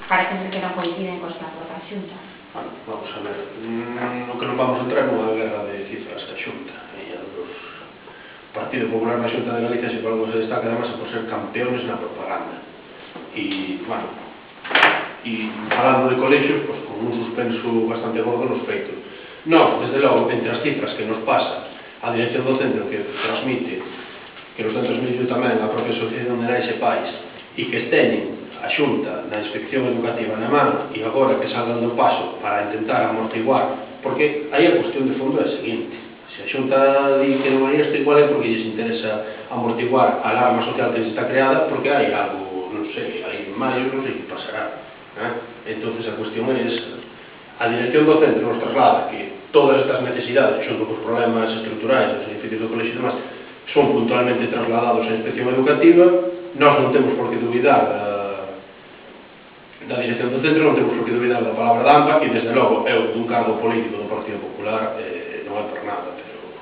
parece que non coinciden cos datos da Xunta. Bueno, vamos a ver, no que non vamos a entrar nunha guerra de cifras ca Xunta, e o Partido Popular na Xunta de Galicia, se por algo se destaca, además, por ser campeones na propaganda. E, bueno, e falando de colexios, pues, con un suspenso bastante gordo nos feitos. Non, desde logo, entre as cifras que nos pasa a dirección do centro, que transmite que nos centros medio tamén a propia Asociación de Nais e Pais, e que teñen a Xunta da Inspección Educativa na mano, e agora que salgan do paso para intentar amortiguar, porque aí a cuestión de fondo é a seguinte: se a Xunta di que non hai isto, igual é porque lles interesa amortiguar a alarma social que está creada, porque hai algo, non sei, hai en maio, non sei que pasará. Entonces a cuestión é esa. A dirección do centro nos traslada que todas estas necesidades, xunto cos problemas estruturais dos edificios do colexio e demás, son puntualmente trasladados á Inspección Educativa. Nós non temos por que duvidar da dirección do centro, non temos por que duvidar da palabra da AMPA, e desde logo eu, dun cargo político do Partido Popular, non é por nada, pero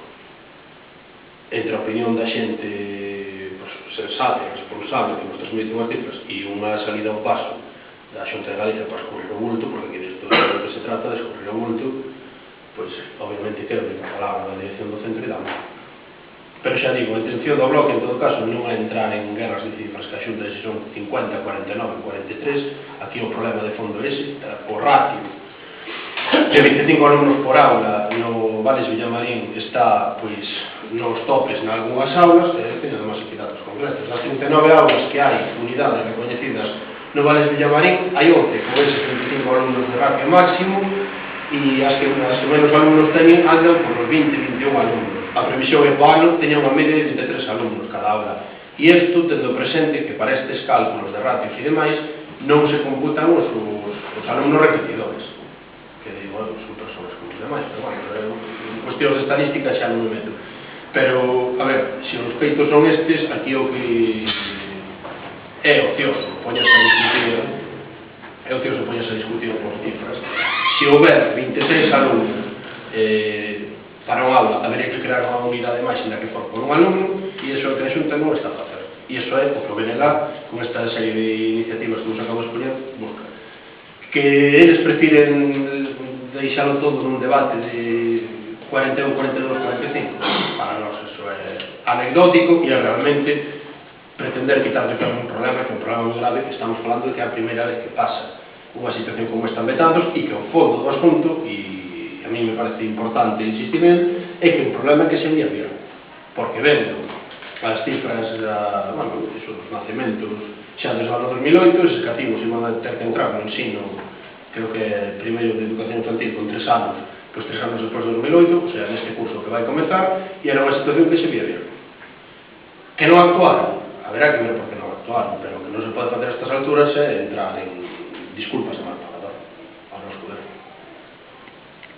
entre a opinión da xente sensata e responsable que nos transmite unhas cifras e unha salida ao paso da Xunta de Galicia para escurrir o bulto, porque aquí disto é do que se trata, de escurrir o bulto, pois obviamente quero que a palabra da dirección do centro e da AMPA. Pero xa digo, a intención do bloque, en todo caso, non é entrar en guerras de cifras que a Xunta se son 50, 49, 43. Aquí o problema de fondo é ese, o ratio de 25 alumnos por aula no Vales Villamarín está, pois, nos topes nalgúnas aulas, teño además aquí datos concretos. Das 39 aulas que hai, unidades recoñecidas no Vales Villamarín, hai 11 con ese 25 alumnos de ratio máximo, e as que menos alumnos teñen andan por os 20, 21 alumnos. A previsión é que o ano teña unha media de 23 alumnos cada aula. E isto, tendo presente que para estes cálculos de ratios e demais non se computan os alumnos repetidores, que digo, son persoas como os demais, pero bueno, en cuestións de estadística xa non me meto. Pero, a ver, se os feitos son estes, aquí o que é ocioso poñerse a discutir por cifras. Se houver 23 alumnos para unha aula, habería que crear unha unidade máis na que for por un alumno, e iso é que a Xunta non está a facer. E iso é o que o BNG, con esta serie de iniciativas que nos acabo de expoñer, busca. Que eles prefiren deixalo todo nun debate de 41, 42, 45, para nós iso é anecdótico e é realmente pretender quitar de un problema que é un problema moi grave, que estamos falando de que é a primeira vez que pasa unha situación como esta en Betanzos, e que o fondo do asunto, e a mí me parece importante insistir en, é que o problema é que se envía, porque vendo as cifras dos nacementos xa desde o ano 2008, eses cativos iban a ter que entrar no ensino, creo que primeiro de educación infantil con 3 anos, pois 3 anos despois do 2008, o sea, neste curso que vai comenzar, e era unha situación que se envía bien. Que non actuaron, haberá que ver por que non actuaron, pero que non se pode facer a estas alturas é entrar en disculpas de mal.